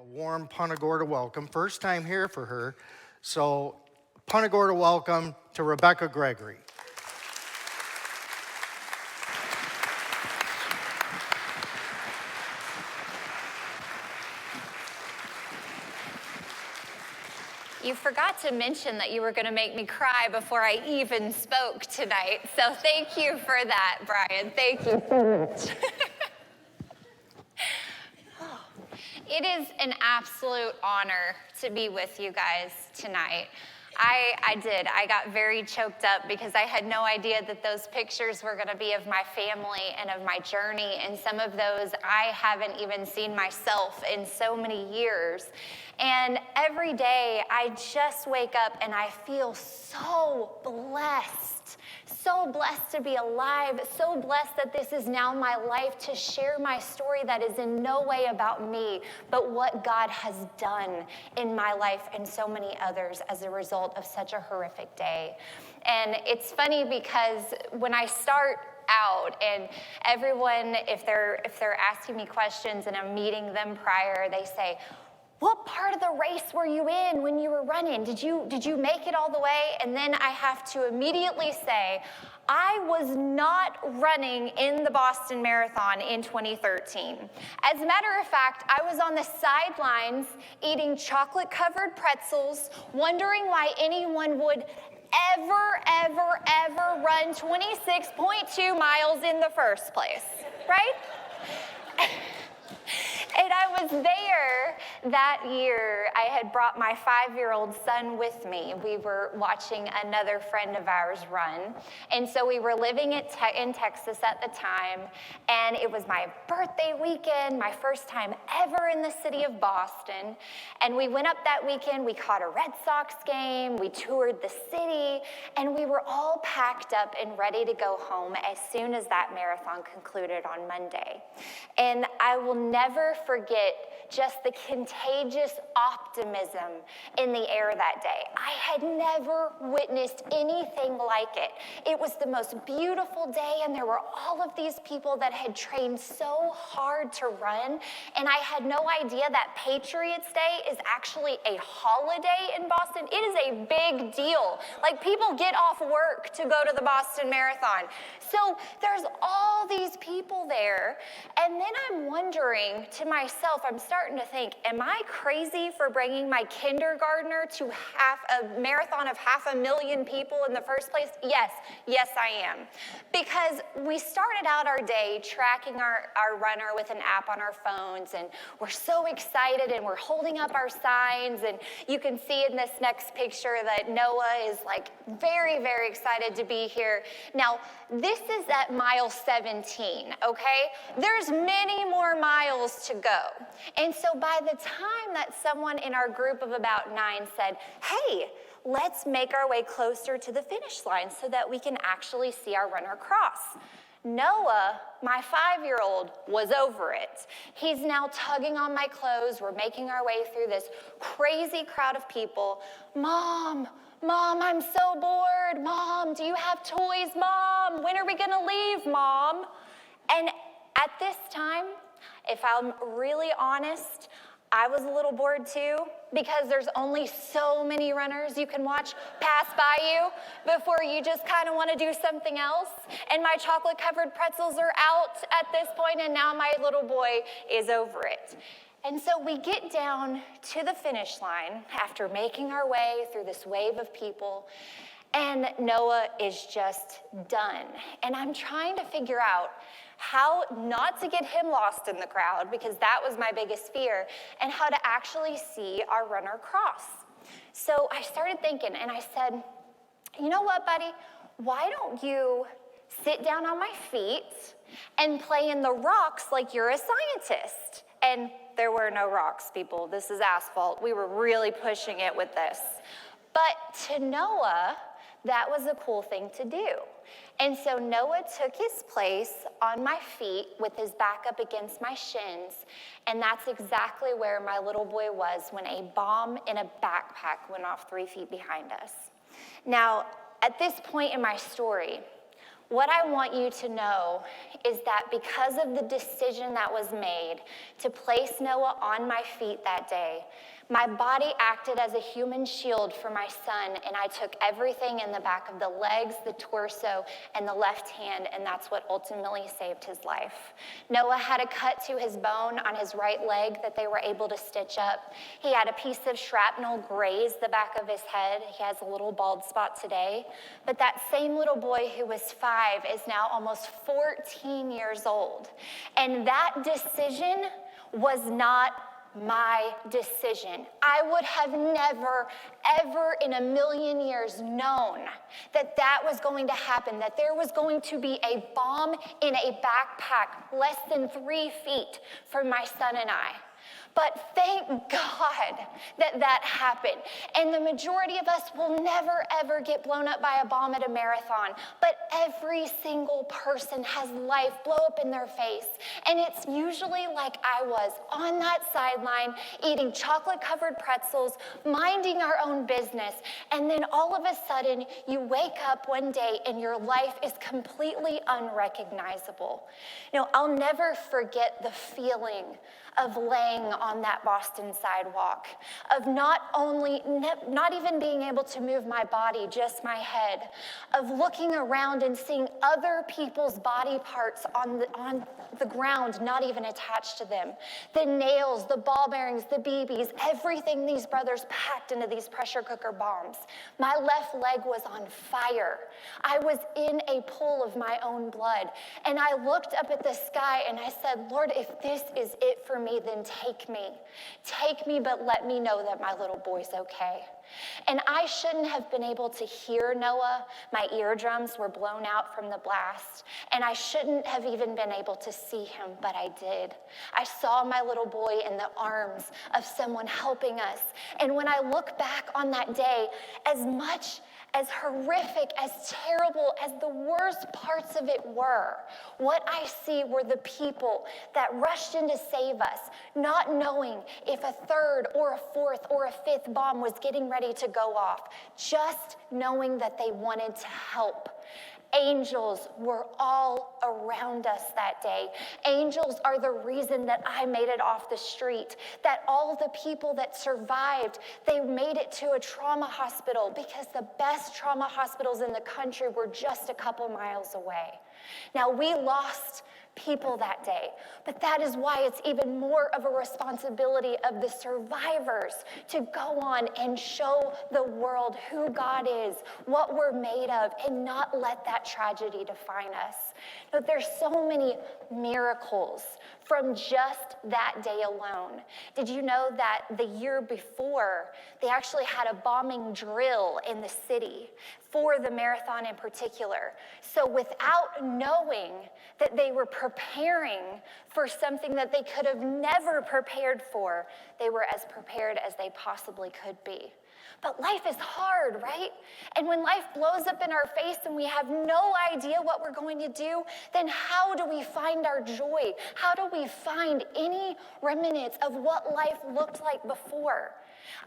warm Punta Gorda welcome. First time here for her. So, Punta Gorda welcome to Rebekah Gregory. You forgot to mention that you were going to make me cry before I even spoke tonight. So thank you for that, Brian. Thank you so much. It is an absolute honor to be with you guys tonight. I got very choked up because I had no idea that those pictures were going to be of my family and of my journey. And some of those I haven't even seen myself in so many years. And every day I just wake up and I feel so blessed to be alive, so blessed that this is now my life to share my story that is in no way about me, but what God has done in my life and so many others as a result of such a horrific day. And it's funny because when I start out and everyone, if they're asking me questions and I'm meeting them prior, they say, "What part of the race were you in when you were running? Did you make it all the way?" And then I have to immediately say, I was not running in the Boston Marathon in 2013. As a matter of fact, I was on the sidelines eating chocolate-covered pretzels, wondering why anyone would ever run 26.2 miles in the first place, right? And I was there that year. I had brought my 5-year-old son with me. We were watching another friend of ours run. And so we were living in Texas at the time. And it was my birthday weekend, my first time ever in the city of Boston. And we went up that weekend. We caught a Red Sox game. We toured the city. And we were all packed up and ready to go home as soon as that marathon concluded on Monday. And I will never forget just the contagious optimism in the air that day. I had never witnessed anything like it. It was the most beautiful day, and there were all of these people that had trained so hard to run, and I had no idea that Patriots Day is actually a holiday in Boston. It is a big deal. Like, people get off work to go to the Boston Marathon. So there's all these people there, and then I'm wondering to myself, I'm starting to think, am I crazy for bringing my kindergartner to a marathon of 500,000 people in the first place? Yes, I am. Because we started out our day tracking our runner with an app on our phones, and we're so excited, and we're holding up our signs, and you can see in this next picture that Noah is like very excited to be here. Now, this is at mile 17, okay? There's many more miles to go. And so by the time that someone in our group of about 9 said, "Hey, let's make our way closer to the finish line so that we can actually see our runner cross," Noah, my 5-year-old, was over it. He's now tugging on my clothes. We're making our way through this crazy crowd of people. Mom, I'm so bored. Mom, do you have toys? Mom, when are we gonna leave, Mom? And at this time, if I'm really honest, I was a little bored too, because there's only so many runners you can watch pass by you before you just kind of want to do something else. And my chocolate-covered pretzels are out at this point, and now my little boy is over it. And so we get down to the finish line after making our way through this wave of people, and Noah is just done. And I'm trying to figure out how not to get him lost in the crowd, because that was my biggest fear, and how to actually see our runner cross. So I started thinking, and I said, "You know what, buddy? Why don't you sit down on my feet and play in the rocks like you're a scientist?" And there were no rocks, people. This is asphalt. We were really pushing it with this. But to Noah, that was a cool thing to do. And so Noah took his place on my feet with his back up against my shins, and that's exactly where my little boy was when a bomb in a backpack went off 3 feet behind us. Now, at this point in my story, What I want you to know is that because of the decision that was made to place Noah on my feet that day, my body acted as a human shield for my son, and I took everything in the back of the legs, the torso, and the left hand, and that's what ultimately saved his life. Noah had a cut to his bone on his right leg that they were able to stitch up. He had a piece of shrapnel graze the back of his head. He has a little bald spot today. But that same little boy who was 5 is now almost 14 years old. And that decision was not my decision. I would have never, ever in a million years known that that was going to happen, that there was going to be a bomb in a backpack less than 3 feet from my son and I. But thank God that that happened. And the majority of us will never, ever get blown up by a bomb at a marathon. But every single person has life blow up in their face. And it's usually like I was, on that sideline, eating chocolate-covered pretzels, minding our own business. And then all of a sudden, you wake up one day and your life is completely unrecognizable. You know, I'll never forget the feeling of laying on that Boston sidewalk, of not even being able to move my body, just my head, of looking around and seeing other people's body parts on the ground, not even attached to them. The nails, the ball bearings, the BBs, everything these brothers packed into these pressure cooker bombs. My left leg was on fire. I was in a pool of my own blood. And I looked up at the sky and I said, Lord, if this is it for me, then take me. Take me, but let me know that my little boy's okay. And I shouldn't have been able to hear Noah. My eardrums were blown out from the blast. And I shouldn't have even been able to see him, but I did. I saw my little boy in the arms of someone helping us. And when I look back on that day, as much as horrific, as terrible as the worst parts of it were, what I see were the people that rushed in to save us, not knowing if a 3rd or a 4th or a 5th bomb was getting ready to go off, just knowing that they wanted to help. Angels were all around us that day. Angels are the reason that I made it off the street, that all the people that survived, they made it to a trauma hospital because the best trauma hospitals in the country were just a couple miles away. Now, we lost people that day, but that is why it's even more of a responsibility of the survivors to go on and show the world who God is, what we're made of, and not let that tragedy define us. But there's so many miracles from just that day alone. Did you know that the year before, they actually had a bombing drill in the city for the marathon in particular? So without knowing that they were preparing for something that they could have never prepared for, they were as prepared as they possibly could be. But life is hard, right? And when life blows up in our face and we have no idea what we're going to do, then how do we find our joy? How do we find any remnants of what life looked like before?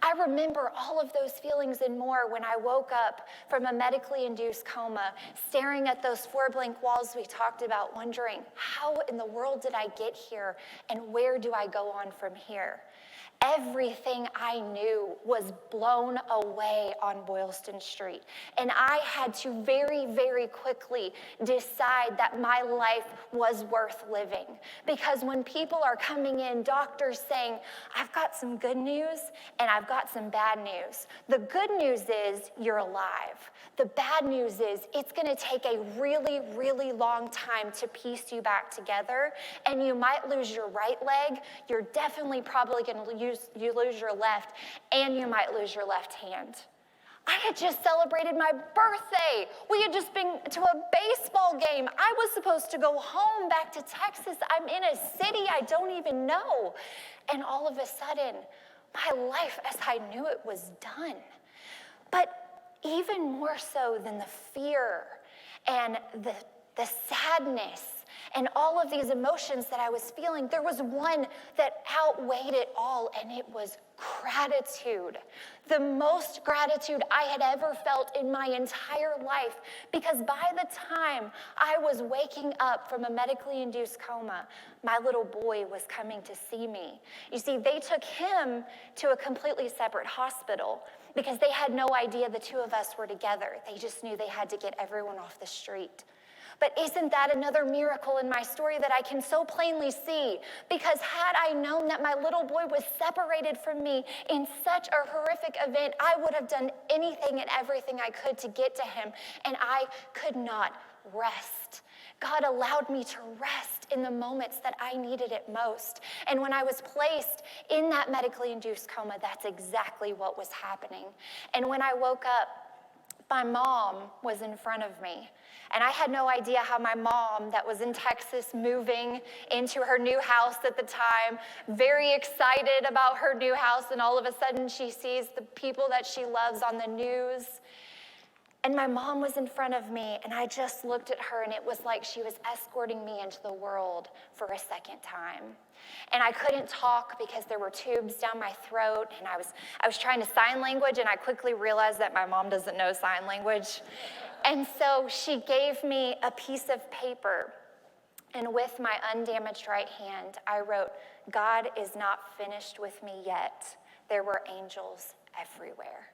I remember all of those feelings and more when I woke up from a medically induced coma, staring at those 4 blank walls we talked about, wondering, how in the world did I get here and where do I go on from here? Everything I knew was blown away on Boylston Street. And I had to very, very quickly decide that my life was worth living. Because when people are coming in, doctors saying, I've got some good news and I've got some bad news. The good news is you're alive. The bad news is it's gonna take a really, really long time to piece you back together, and you might lose your right leg. You're definitely probably gonna lose your left, and you might lose your left hand. I had just celebrated my birthday. We had just been to a baseball game. I was supposed to go home back to Texas. I'm in a city I don't even know. And all of a sudden, my life as I knew it was done. But even more so than the fear and the sadness And all of these emotions that I was feeling, there was one that outweighed it all, and it was gratitude. The most gratitude I had ever felt in my entire life, because by the time I was waking up from a medically induced coma, my little boy was coming to see me. You see, they took him to a completely separate hospital because they had no idea the two of us were together. They just knew they had to get everyone off the street. But isn't that another miracle in my story that I can so plainly see? Because had I known that my little boy was separated from me in such a horrific event, I would have done anything and everything I could to get to him, and I could not rest. God allowed me to rest in the moments that I needed it most. And when I was placed in that medically induced coma, that's exactly what was happening. And when I woke up, my mom was in front of me. And I had no idea how my mom, that was in Texas, moving into her new house at the time, very excited about her new house, and all of a sudden she sees the people that she loves on the news. And my mom was in front of me, and I just looked at her, and it was like she was escorting me into the world for a second time. And I couldn't talk because there were tubes down my throat, and I was trying to sign language, and I quickly realized that my mom doesn't know sign language. And so she gave me a piece of paper, and with my undamaged right hand, I wrote, "God is not finished with me yet. There were angels everywhere."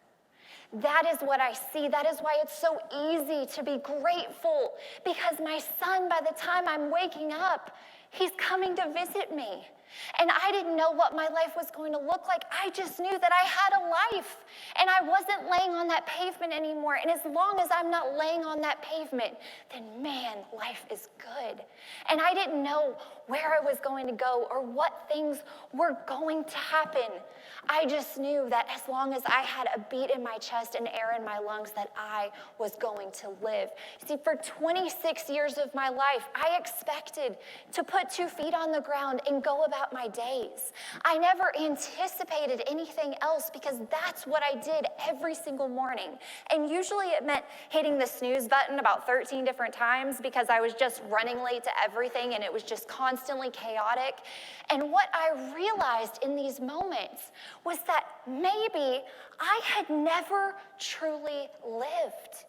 That is what I see. That is why it's so easy to be grateful, because my son, by the time I'm waking up, he's coming to visit me. And I didn't know what my life was going to look like. I just knew that I had a life, and I wasn't laying on that pavement anymore. And as long as I'm not laying on that pavement, then man, life is good. And I didn't know where I was going to go or what things were going to happen. I just knew that as long as I had a beat in my chest and air in my lungs, that I was going to live. See, for 26 years of my life, I expected to put 2 feet on the ground and go about my days. I never anticipated anything else, because that's what I did every single morning. And usually it meant hitting the snooze button about 13 different times, because I was just running late to everything and it was just constantly chaotic. And what I realized in these moments was that maybe I had never truly lived.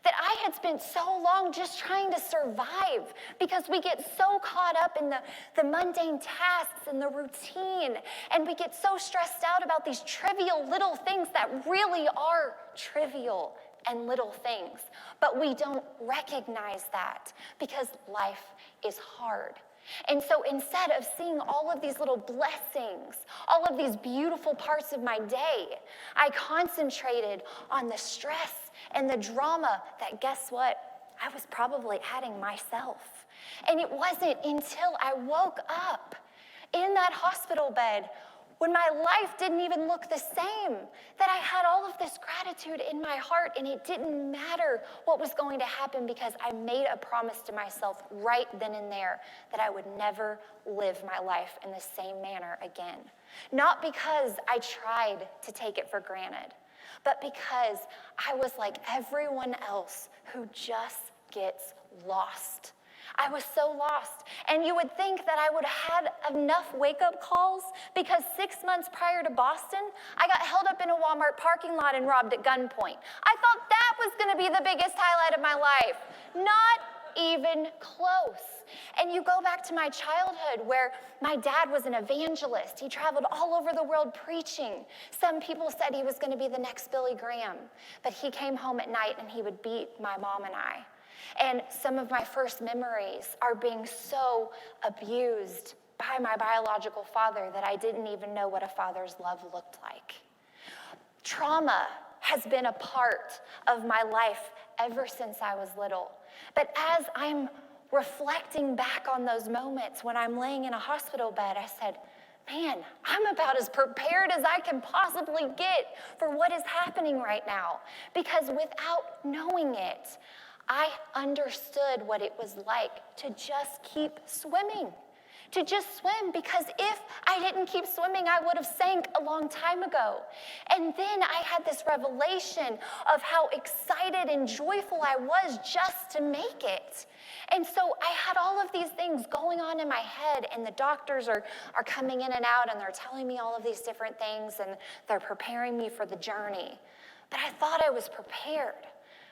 That I had spent so long just trying to survive, because we get so caught up in the mundane tasks and the routine, and we get so stressed out about these trivial little things that really are trivial and little things. But we don't recognize that because life is hard. And so instead of seeing all of these little blessings, all of these beautiful parts of my day, I concentrated on the stress and the drama that, guess what, I was probably adding myself. And it wasn't until I woke up in that hospital bed, when my life didn't even look the same, that I had all of this gratitude in my heart, and it didn't matter what was going to happen, because I made a promise to myself right then and there that I would never live my life in the same manner again. Not because I tried to take it for granted, but because I was like everyone else who just gets lost. I was so lost. And you would think that I would have had enough wake-up calls, because 6 months prior to Boston, I got held up in a Walmart parking lot and robbed at gunpoint. I thought that was going to be the biggest highlight of my life. Not even close. And you go back to my childhood, where my dad was an evangelist. He traveled all over the world preaching. Some people said he was going to be the next Billy Graham, but he came home at night and he would beat my mom and I. And some of my first memories are being so abused by my biological father that I didn't even know what a father's love looked like. Trauma has been a part of my life ever since I was little. But as I'm reflecting back on those moments when I'm laying in a hospital bed, I said, man, I'm about as prepared as I can possibly get for what is happening right now. Because without knowing it, I understood what it was like to just keep swimming. to just swim, because if I didn't keep swimming, I would have sank a long time ago. And then I had this revelation of how excited and joyful I was just to make it. And so I had all of these things going on in my head, and the doctors are coming in and out, and they're telling me all of these different things, and they're preparing me for the journey. But I thought I was prepared.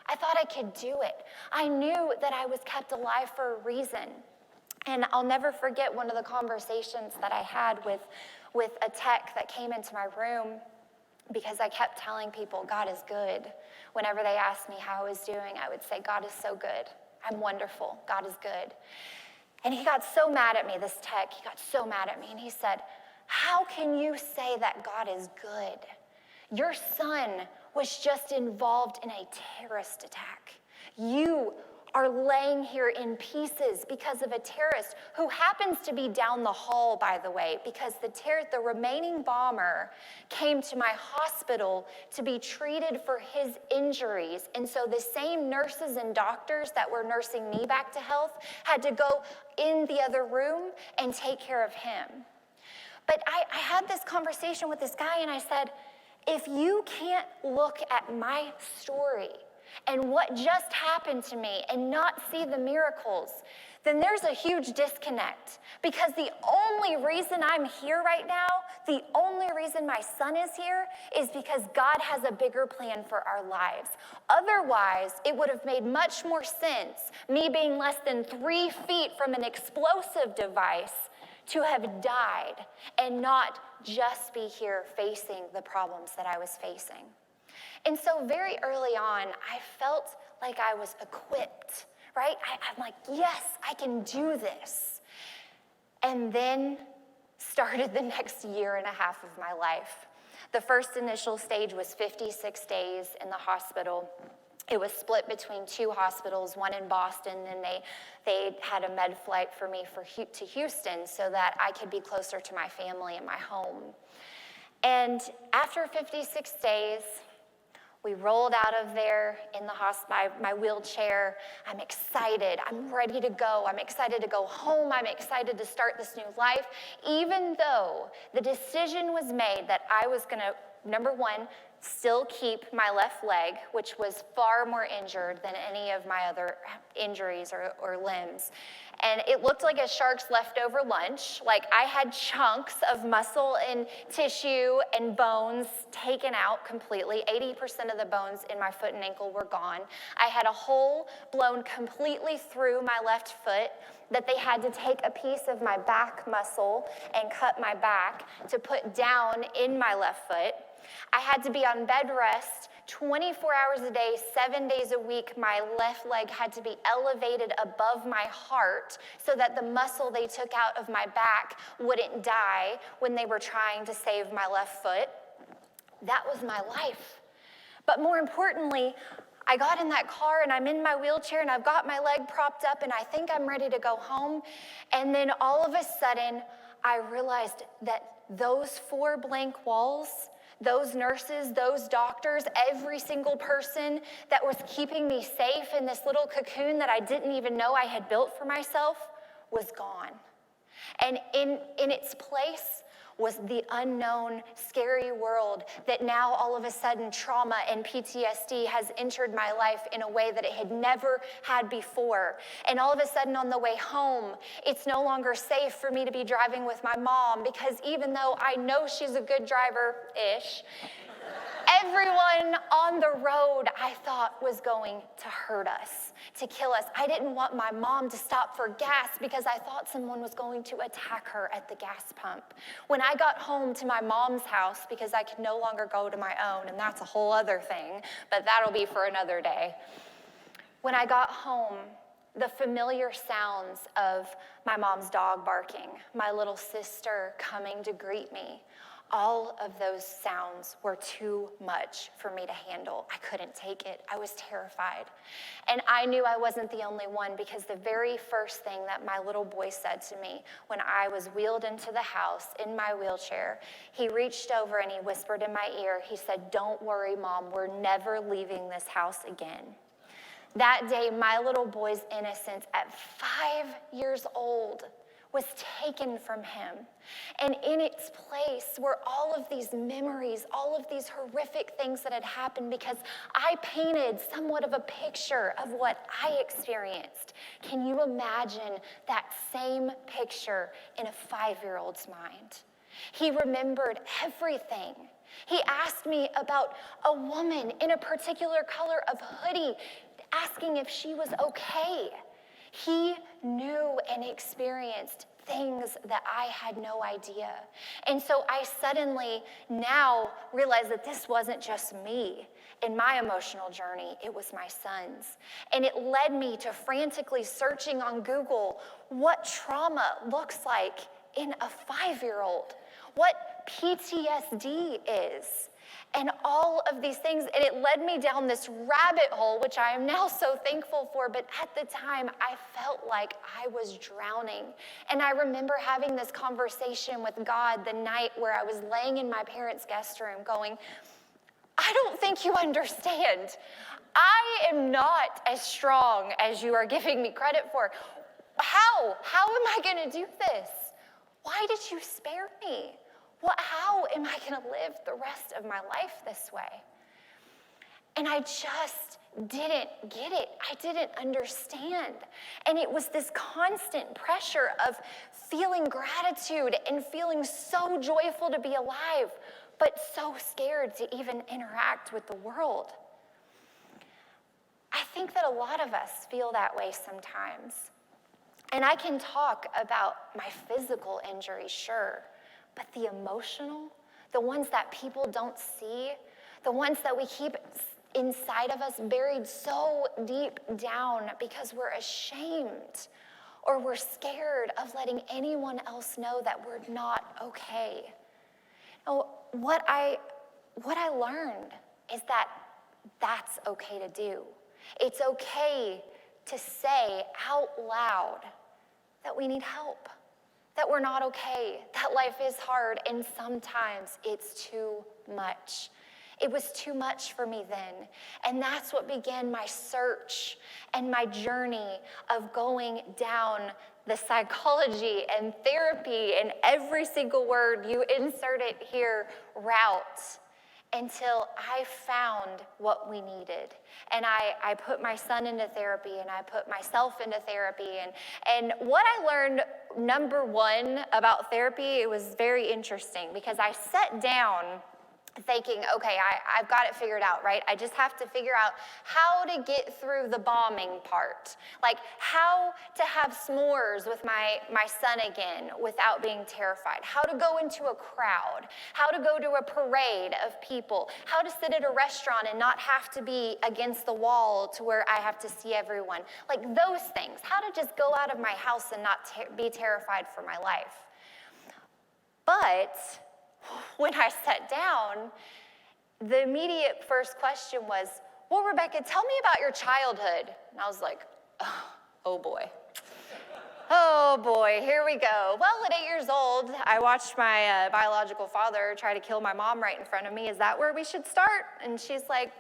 I thought I could do it. I knew that I was kept alive for a reason. And I'll never forget one of the conversations that I had with a tech that came into my room, because I kept telling people, God is good. Whenever they asked me how I was doing, I would say, God is so good. I'm wonderful. God is good. And he got so mad at me, this tech, he got so mad at me, and he said, how can you say that God is good? Your son was just involved in a terrorist attack. You are laying here in pieces because of a terrorist who happens to be down the hall, by the way, because the remaining bomber came to my hospital to be treated for his injuries. And so the same nurses and doctors that were nursing me back to health had to go in the other room and take care of him. But I had this conversation with this guy, and I said, if you can't look at my story and what just happened to me and not see the miracles, then there's a huge disconnect. Because the only reason I'm here right now, the only reason my son is here, is because God has a bigger plan for our lives. Otherwise, it would have made much more sense, me being less than 3 feet from an explosive device, to have died and not just be here facing the problems that I was facing. And so very early on, I felt like I was equipped, right? I'm like, yes, I can do this. And then started the next year and a half of my life. The first initial stage was 56 days in the hospital. It was split between 2 hospitals, one in Boston, and they had a med flight for me to Houston so that I could be closer to my family and my home. And after 56 days, we rolled out of there in the my wheelchair. I'm excited. I'm ready to go. I'm excited to go home. I'm excited to start this new life, even though the decision was made that I was going to, number one, still keep my left leg, which was far more injured than any of my other injuries or limbs. And it looked like a shark's leftover lunch. Like I had chunks of muscle and tissue and bones taken out completely. 80% of the bones in my foot and ankle were gone. I had a hole blown completely through my left foot that they had to take a piece of my back muscle and cut my back to put down in my left foot. I had to be on bed rest 24 hours a day, 7 days a week. My left leg had to be elevated above my heart so that the muscle they took out of my back wouldn't die when they were trying to save my left foot. That was my life. But more importantly, I got in that car and I'm in my wheelchair and I've got my leg propped up and I think I'm ready to go home. And then all of a sudden, I realized that those 4 blank walls, those nurses, those doctors, every single person that was keeping me safe in this little cocoon that I didn't even know I had built for myself was gone. And in its place was the unknown, scary world that now all of a sudden trauma and PTSD has entered my life in a way that it had never had before. And all of a sudden on the way home, it's no longer safe for me to be driving with my mom, because even though I know she's a good driver-ish, everyone on the road I thought was going to hurt us, to kill us. I didn't want my mom to stop for gas because I thought someone was going to attack her at the gas pump. When I got home to my mom's house, because I could no longer go to my own, and that's a whole other thing, but that'll be for another day. When I got home, the familiar sounds of my mom's dog barking, my little sister coming to greet me, all of those sounds were too much for me to handle. I couldn't take it. I was terrified. And I knew I wasn't the only one, because the very first thing that my little boy said to me when I was wheeled into the house in my wheelchair, he reached over and he whispered in my ear, he said, "Don't worry, Mom, we're never leaving this house again." That day, my little boy's innocence at 5 years old was taken from him. And in its place were all of these memories, all of these horrific things that had happened because I painted somewhat of a picture of what I experienced. Can you imagine that same picture in a 5-year-old's mind? He remembered everything. He asked me about a woman in a particular color of hoodie, asking if she was okay. He knew and experienced things that I had no idea. And so I suddenly now realize that this wasn't just me in my emotional journey, it was my son's. And it led me to frantically searching on Google what trauma looks like in a 5-year-old, what PTSD is, and all of these things. And it led me down this rabbit hole, which I am now so thankful for. But at the time, I felt like I was drowning. And I remember having this conversation with God the night where I was laying in my parents' guest room going, I don't think you understand. I am not as strong as you are giving me credit for. How am I going to do this? Why did you spare me? How am I going to live the rest of my life this way? And I just didn't get it. I didn't understand. And it was this constant pressure of feeling gratitude and feeling so joyful to be alive, but so scared to even interact with the world. I think that a lot of us feel that way sometimes. And I can talk about my physical injuries, sure, but the emotional, the ones that people don't see, the ones that we keep inside of us buried so deep down because we're ashamed or we're scared of letting anyone else know that we're not okay. Now, what I learned is that that's okay to do. It's okay to say out loud that we need help, that we're not okay, that life is hard, and sometimes it's too much. It was too much for me then. And that's what began my search and my journey of going down the psychology and therapy and every single word you insert it here route until I found what we needed. And I put my son into therapy and I put myself into therapy. And what I learned, number one, about therapy, it was very interesting because I sat down thinking, okay, I've got it figured out, right? I just have to figure out how to get through the bombing part. Like how to have s'mores with my son again without being terrified. How to go into a crowd. How to go to a parade of people. How to sit at a restaurant and not have to be against the wall to where I have to see everyone. Like those things. How to just go out of my house and not be terrified for my life. But when I sat down, the immediate first question was, well, Rebekah, tell me about your childhood. And I was like, oh boy. Oh boy, here we go. Well, at 8 years old, I watched my biological father try to kill my mom right in front of me. Is that where we should start? And she's like,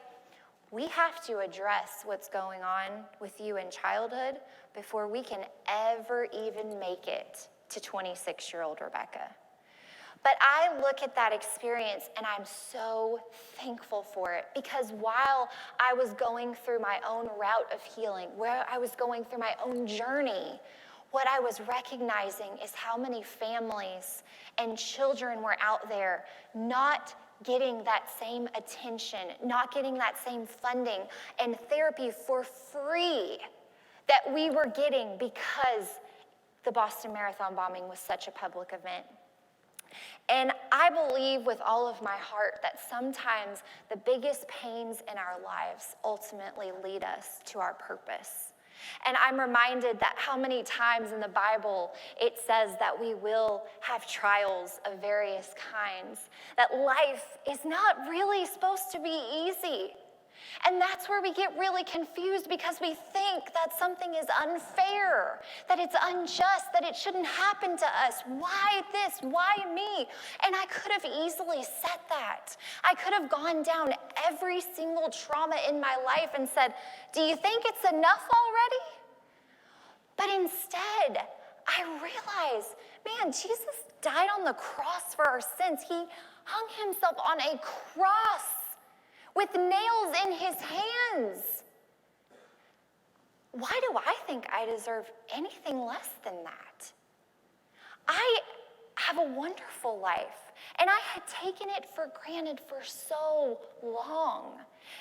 we have to address what's going on with you in childhood before we can ever even make it to 26-year-old Rebekah. But I look at that experience and I'm so thankful for it because while I was going through my own route of healing, where I was going through my own journey, what I was recognizing is how many families and children were out there not getting that same attention, not getting that same funding and therapy for free that we were getting because the Boston Marathon bombing was such a public event. And I believe with all of my heart that sometimes the biggest pains in our lives ultimately lead us to our purpose. And I'm reminded that how many times in the Bible it says that we will have trials of various kinds, that life is not really supposed to be easy. And that's where we get really confused because we think that something is unfair, that it's unjust, that it shouldn't happen to us. Why this? Why me? And I could have easily said that. I could have gone down every single trauma in my life and said, do you think it's enough already? But instead, I realized, man, Jesus died on the cross for our sins. He hung himself on a cross with nails in his hands. Why do I think I deserve anything less than that? I have a wonderful life, and I had taken it for granted for so long.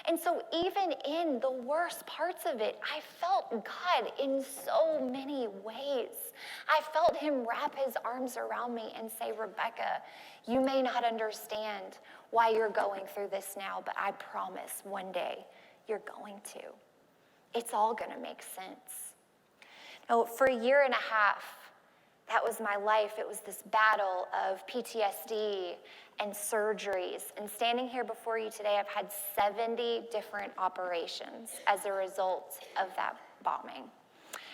And so even in the worst parts of it, I felt God in so many ways. I felt him wrap his arms around me and say, Rebekah, you may not understand why you're going through this now, but I promise one day you're going to. It's all going to make sense. Now, for a year and a half, that was my life. It was this battle of PTSD and surgeries. And standing here before you today, I've had 70 different operations as a result of that bombing.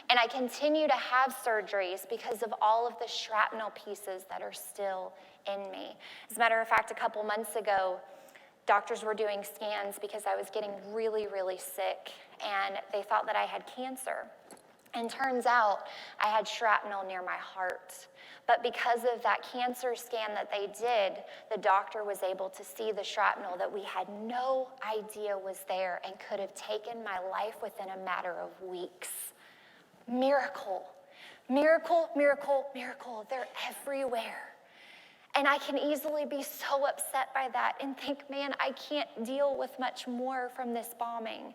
And I continue to have surgeries because of all of the shrapnel pieces that are still in me. As a matter of fact, a couple months ago, doctors were doing scans because I was getting really, really sick, and they thought that I had cancer. And turns out I had shrapnel near my heart. But because of that cancer scan that they did, the doctor was able to see the shrapnel that we had no idea was there and could have taken my life within a matter of weeks. Miracle, miracle, miracle, miracle. They're everywhere. And I can easily be so upset by that and think, man, I can't deal with much more from this bombing.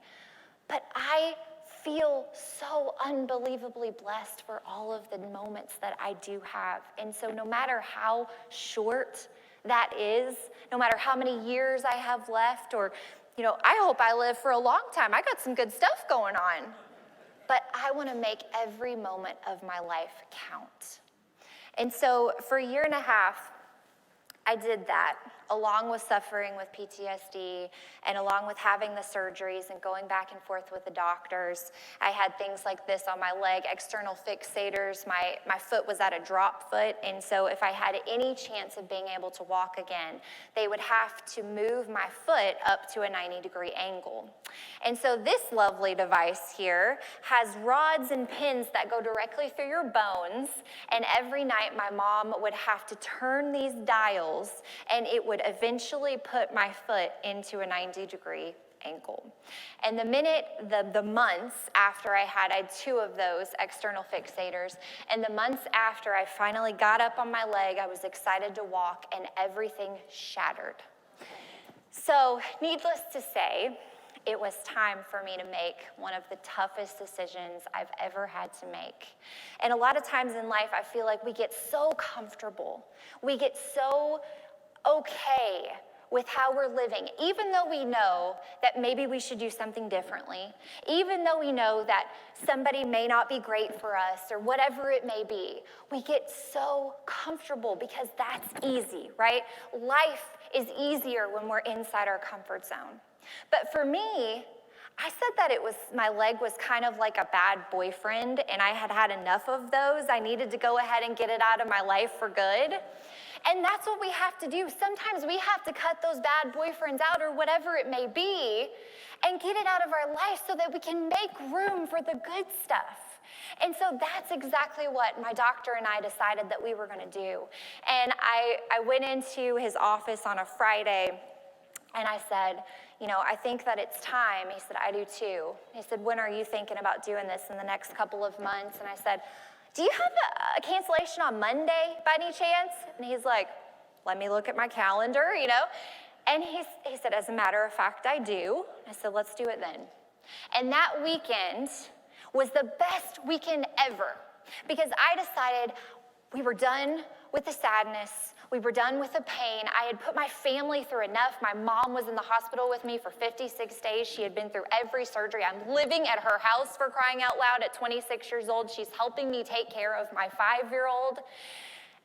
But I feel so unbelievably blessed for all of the moments that I do have. And so no matter how short that is, no matter how many years I have left, or, I hope I live for a long time. I got some good stuff going on. But I want to make every moment of my life count. And so for a year and a half, I did that, along with suffering with PTSD and along with having the surgeries and going back and forth with the doctors. I had things like this on my leg, external fixators. My foot was at a drop foot, and so if I had any chance of being able to walk again, they would have to move my foot up to a 90-degree angle. And so this lovely device here has rods and pins that go directly through your bones, and every night my mom would have to turn these dials, and it would eventually put my foot into a 90-degree angle. And the months after I had 2 of those external fixators, and the months after I finally got up on my leg, I was excited to walk, and everything shattered. So, needless to say, it was time for me to make one of the toughest decisions I've ever had to make. And a lot of times in life, I feel like we get so comfortable. We get so okay with how we're living, even though we know that maybe we should do something differently, even though we know that somebody may not be great for us or whatever it may be. We get so comfortable because that's easy, right? Life is easier when we're inside our comfort zone. But for me, I said that my leg was kind of like a bad boyfriend, and I had had enough of those. I needed to go ahead and get it out of my life for good. And that's what we have to do. Sometimes we have to cut those bad boyfriends out or whatever it may be and get it out of our life so that we can make room for the good stuff. And so that's exactly what my doctor and I decided that we were going to do. And I went into his office on a Friday, and I said, I think that it's time. He said, I do too. He said, when are you thinking about doing this in the next couple of months? And I said, do you have a cancellation on Monday by any chance? And he's like, let me look at my calendar, And he said, as a matter of fact, I do. I said, let's do it then. And that weekend was the best weekend ever because I decided we were done with the sadness. We were done with the pain. I had put my family through enough. My mom was in the hospital with me for 56 days. She had been through every surgery. I'm living at her house, for crying out loud, at 26 years old. She's helping me take care of my 5-year-old.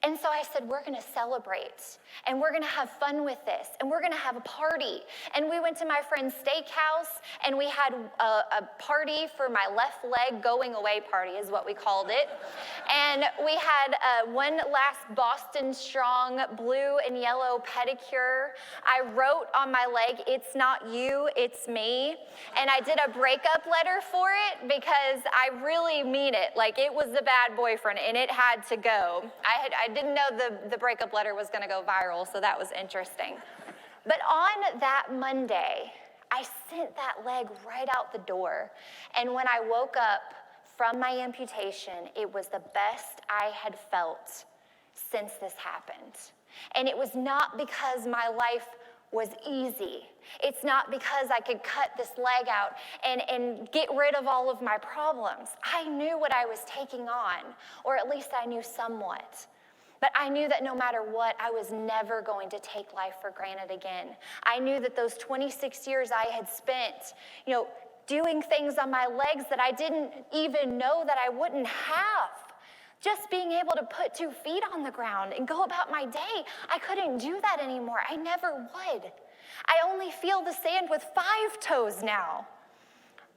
And so I said, we're gonna celebrate, and we're gonna have fun with this, and we're gonna have a party. And we went to my friend's steakhouse, and we had a party for my left leg, going away party is what we called it. And we had one last Boston Strong blue and yellow pedicure. I wrote on my leg, "It's not you, it's me." And I did a breakup letter for it because I really mean it. Like, it was a bad boyfriend, and it had to go. I didn't know the breakup letter was going to go viral, so that was interesting. But on that Monday, I sent that leg right out the door. And when I woke up from my amputation, it was the best I had felt since this happened. And it was not because my life was easy. It's not because I could cut this leg out and get rid of all of my problems. I knew what I was taking on, or at least I knew somewhat. But I knew that no matter what, I was never going to take life for granted again. I knew that those 26 years I had spent, doing things on my legs that I didn't even know that I wouldn't have. Just being able to put 2 feet on the ground and go about my day, I couldn't do that anymore. I never would. I only feel the sand with 5 toes now.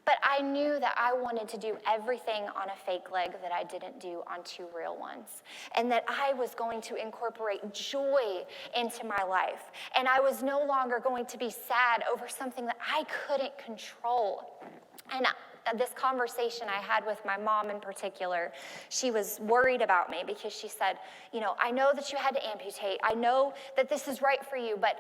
But I knew that I wanted to do everything on a fake leg that I didn't do on 2 real ones. And that I was going to incorporate joy into my life. And I was no longer going to be sad over something that I couldn't control. And this conversation I had with my mom in particular, she was worried about me because she said, I know that you had to amputate. I know that this is right for you, but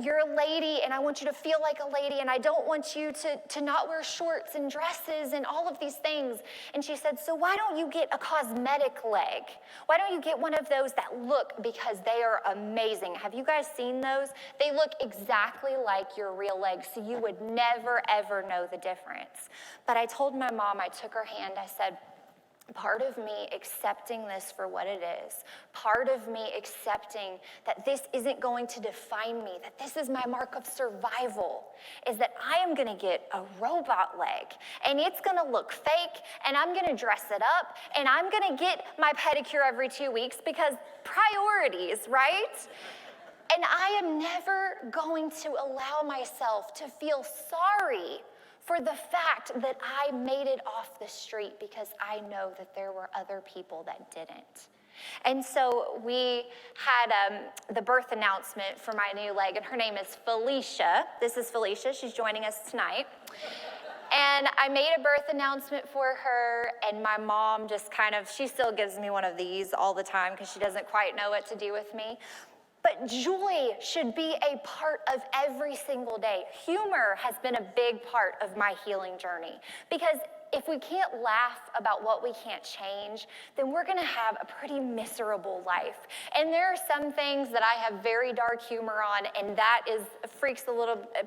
you're a lady, and I want you to feel like a lady, and I don't want you to not wear shorts and dresses and all of these things. And she said, so why don't you get a cosmetic leg? Why don't you get one of those that look, because they are amazing. Have you guys seen those? They look exactly like your real leg, so you would never, ever know the difference. But I told my mom, I took her hand, I said, part of me accepting this for what it is, part of me accepting that this isn't going to define me, that this is my mark of survival, is that I am going to get a robot leg, and it's going to look fake, and I'm going to dress it up, and I'm going to get my pedicure every 2 weeks because priorities, right? And I am never going to allow myself to feel sorry for the fact that I made it off the street, because I know that there were other people that didn't. And so we had the birth announcement for my new leg, and her name is Felicia. This is Felicia. She's joining us tonight. And I made a birth announcement for her, and my mom just she still gives me one of these all the time because she doesn't quite know what to do with me. But joy should be a part of every single day. Humor has been a big part of my healing journey, because if we can't laugh about what we can't change, then we're going to have a pretty miserable life. And there are some things that I have very dark humor on, and that freaks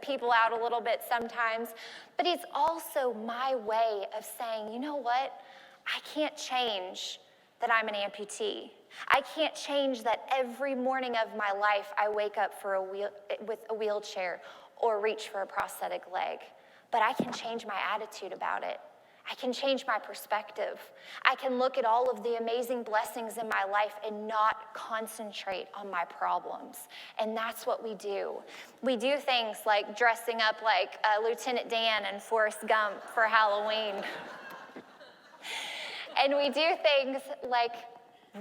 people out a little bit sometimes. But it's also my way of saying, you know what? I can't change that I'm an amputee. I can't change that every morning of my life I wake up with a wheelchair or reach for a prosthetic leg. But I can change my attitude about it. I can change my perspective. I can look at all of the amazing blessings in my life and not concentrate on my problems. And that's what we do. We do things like dressing up like Lieutenant Dan and Forrest Gump for Halloween. And we do things like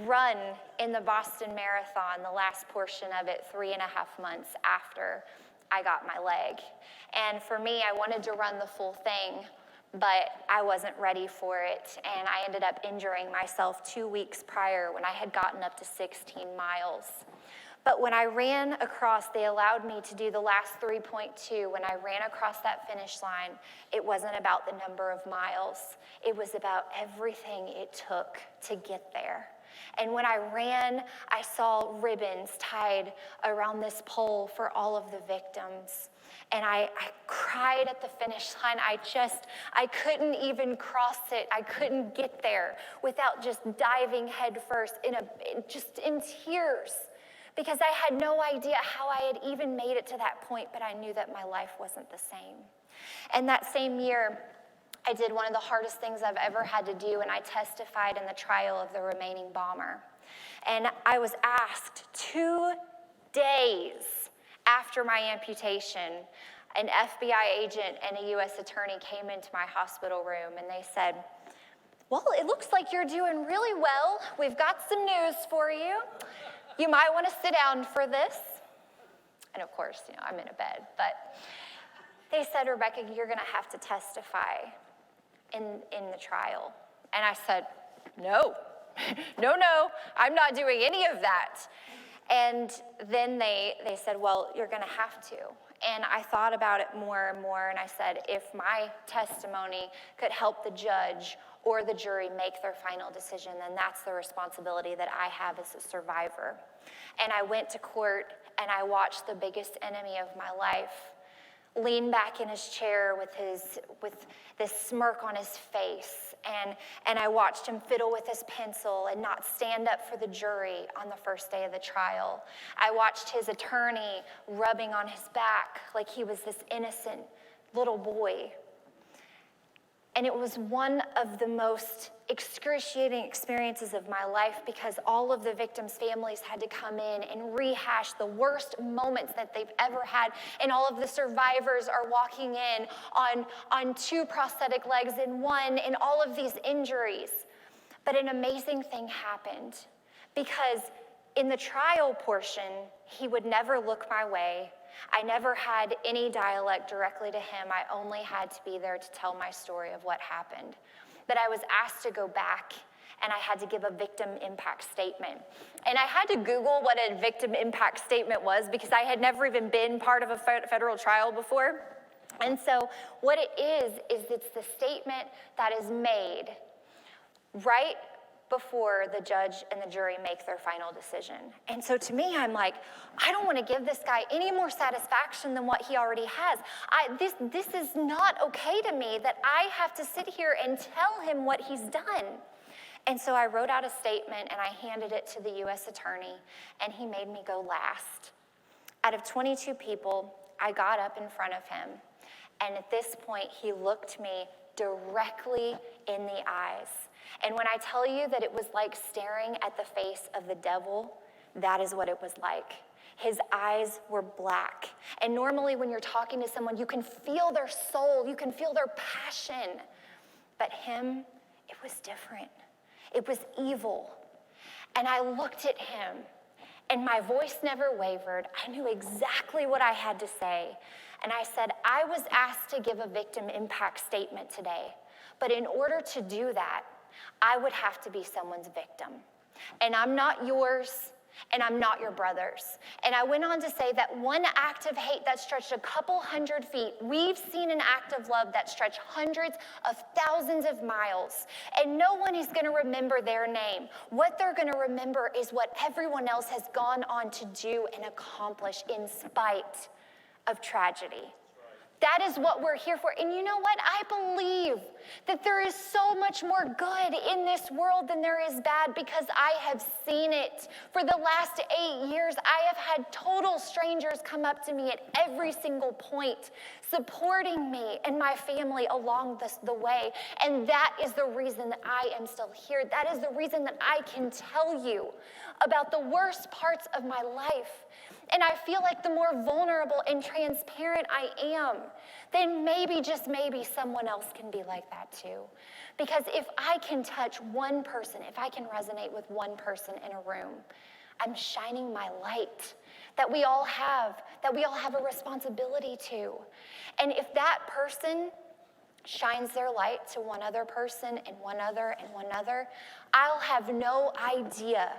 run in the Boston Marathon, the last portion of it, 3.5 months after I got my leg. And for me, I wanted to run the full thing, but I wasn't ready for it. And I ended up injuring myself 2 weeks prior when I had gotten up to 16 miles. But when I ran across, they allowed me to do the last 3.2. When I ran across that finish line, it wasn't about the number of miles. It was about everything it took to get there. And when I ran, I saw ribbons tied around this pole for all of the victims. And I cried at the finish line. I couldn't even cross it. I couldn't get there without just diving headfirst just in tears. Because I had no idea how I had even made it to that point, but I knew that my life wasn't the same. And that same year, I did one of the hardest things I've ever had to do, and I testified in the trial of the remaining bomber. And I was asked 2 days after my amputation, an FBI agent and a U.S. attorney came into my hospital room and they said, well, it looks like you're doing really well. We've got some news for you. You might want to sit down for this. And of course, I'm in a bed, but they said, Rebekah, you're going to have to testify in the trial. And I said, no, I'm not doing any of that. And then they said, well, you're going to have to. And I thought about it more and more, and I said, if my testimony could help the judge or the jury make their final decision, then that's the responsibility that I have as a survivor. And I went to court, and I watched the biggest enemy of my life lean back in his chair with this smirk on his face, and I watched him fiddle with his pencil and not stand up for the jury on the first day of the trial. I watched his attorney rubbing on his back like he was this innocent little boy. And it was one of the most excruciating experiences of my life because all of the victims' families had to come in and rehash the worst moments that they've ever had. And all of the survivors are walking in on 2 prosthetic legs and 1 and all of these injuries. But an amazing thing happened because in the trial portion, he would never look my way. I never had any dialect directly to him. I only had to be there to tell my story of what happened. But I was asked to go back, and I had to give a victim impact statement. And I had to Google what a victim impact statement was because I had never even been part of a federal trial before. And so what it is it's the statement that is made right before the judge and the jury make their final decision. And so to me, I'm like, I don't want to give this guy any more satisfaction than what he already has. This is not okay to me that I have to sit here and tell him what he's done. And so I wrote out a statement and I handed it to the U.S. attorney, and he made me go last. Out of 22 people, I got up in front of him, and at this point, he looked me directly in the eyes. And when I tell you that it was like staring at the face of the devil, that is what it was like. His eyes were black. And normally when you're talking to someone, you can feel their soul, you can feel their passion. But him, it was different. It was evil. And I looked at him, and my voice never wavered. I knew exactly what I had to say. And I said, I was asked to give a victim impact statement today. But in order to do that, I would have to be someone's victim. And I'm not yours, and I'm not your brother's. And I went on to say that one act of hate that stretched a couple hundred feet, we've seen an act of love that stretched hundreds of thousands of miles. And no one is going to remember their name. What they're going to remember is what everyone else has gone on to do and accomplish in spite of tragedy. That is what we're here for. And you know what? I believe that there is so much more good in this world than there is bad because I have seen it. For the last 8 years, I have had total strangers come up to me at every single point, supporting me and my family along the way. And that is the reason that I am still here. That is the reason that I can tell you about the worst parts of my life. And I feel like the more vulnerable and transparent I am, then maybe, just maybe, someone else can be like that too. Because if I can touch one person, if I can resonate with one person in a room, I'm shining my light that we all have a responsibility to. And if that person shines their light to one other person and one other and one other, I'll have no idea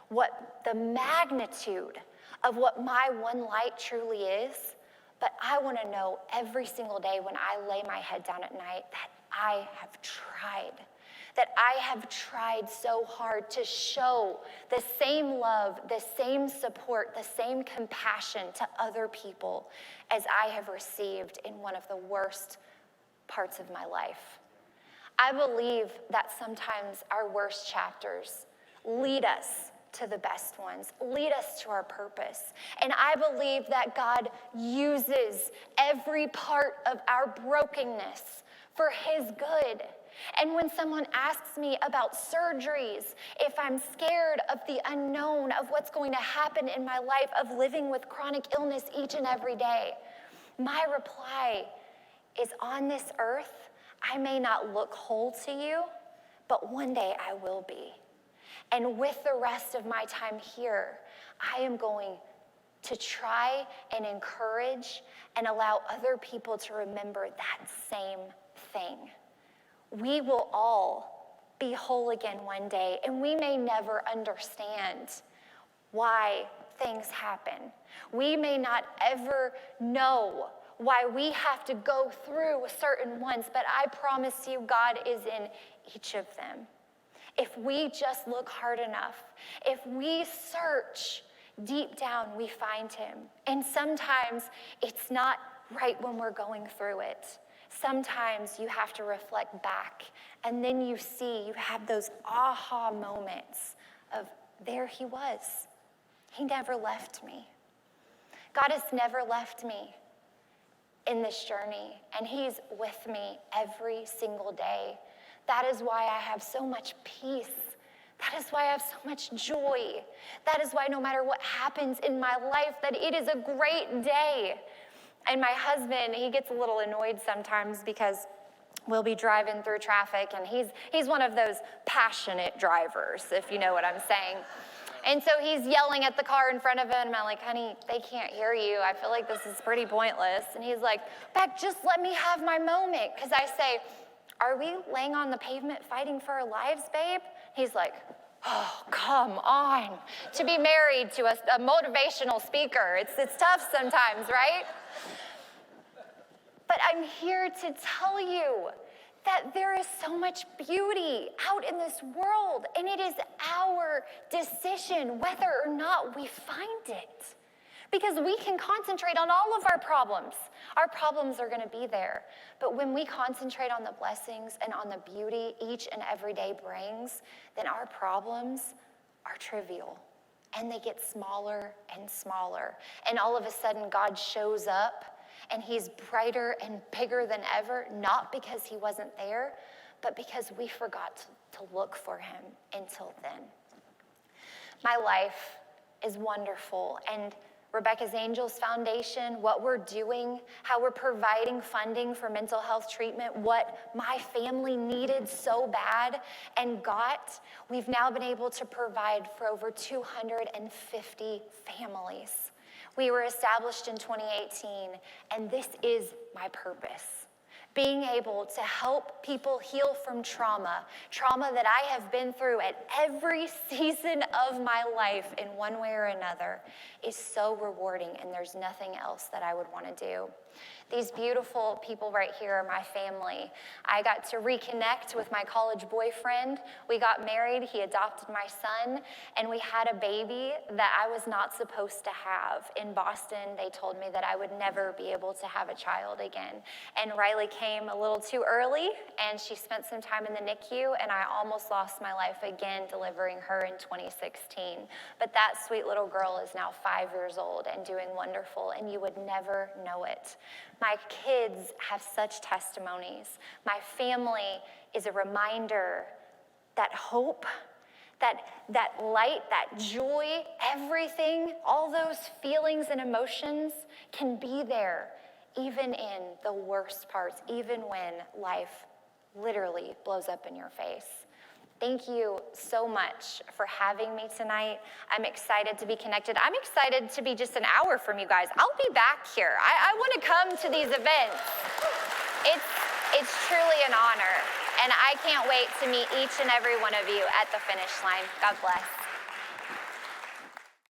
what the magnitude of what my one light truly is, but I want to know every single day when I lay my head down at night that I have tried so hard to show the same love, the same support, the same compassion to other people as I have received in one of the worst parts of my life. I believe that sometimes our worst chapters lead us to the best ones, lead us to our purpose. And I believe that God uses every part of our brokenness for his good. And when someone asks me about surgeries, if I'm scared of the unknown, of what's going to happen in my life, of living with chronic illness each and every day, my reply is, on this earth, I may not look whole to you, but one day I will be. And with the rest of my time here, I am going to try and encourage and allow other people to remember that same thing. We will all be whole again one day, and we may never understand why things happen. We may not ever know why we have to go through certain ones, but I promise you, God is in each of them. If we just look hard enough, if we search deep down, we find him. And sometimes it's not right when we're going through it. Sometimes you have to reflect back, and then you have those aha moments of, there he was. He never left me. God has never left me in this journey, and he's with me every single day. That is why I have so much peace. That is why I have so much joy. That is why no matter what happens in my life, that it is a great day. And my husband, he gets a little annoyed sometimes because we'll be driving through traffic, and he's one of those passionate drivers, if you know what I'm saying. And so he's yelling at the car in front of him, and I'm like, honey, they can't hear you. I feel like this is pretty pointless. And he's like, Beck, just let me have my moment. Because I say, are we laying on the pavement fighting for our lives, babe? He's like, oh, come on. To be married to a motivational speaker, it's tough sometimes, right? But I'm here to tell you that there is so much beauty out in this world, and it is our decision whether or not we find it. Because we can concentrate on all of our problems. Our problems are going to be there. But when we concentrate on the blessings and on the beauty each and every day brings, then our problems are trivial. And they get smaller and smaller. And all of a sudden, God shows up, and he's brighter and bigger than ever, not because he wasn't there, but because we forgot to look for him until then. My life is wonderful, and Rebekah's Angels Foundation, what we're doing, how we're providing funding for mental health treatment, what my family needed so bad and got, we've now been able to provide for over 250 families. We were established in 2018, and this is my purpose. Being able to help people heal from trauma that I have been through at every season of my life in one way or another, is so rewarding, and there's nothing else that I would want to do. These beautiful people right here are my family. I got to reconnect with my college boyfriend. We got married, he adopted my son, and we had a baby that I was not supposed to have. In Boston, they told me that I would never be able to have a child again. And Riley came a little too early, and she spent some time in the NICU, and I almost lost my life again delivering her in 2016. But that sweet little girl is now 5 years old and doing wonderful, and you would never know it. My kids have such testimonies. My family is a reminder that hope, that light, that joy, everything, all those feelings and emotions can be there even in the worst parts, even when life literally blows up in your face. Thank you so much for having me tonight. I'm excited to be connected. I'm excited to be just an hour from you guys. I'll be back here. I want to come to these events. It's truly an honor, and I can't wait to meet each and every one of you at the finish line. God bless.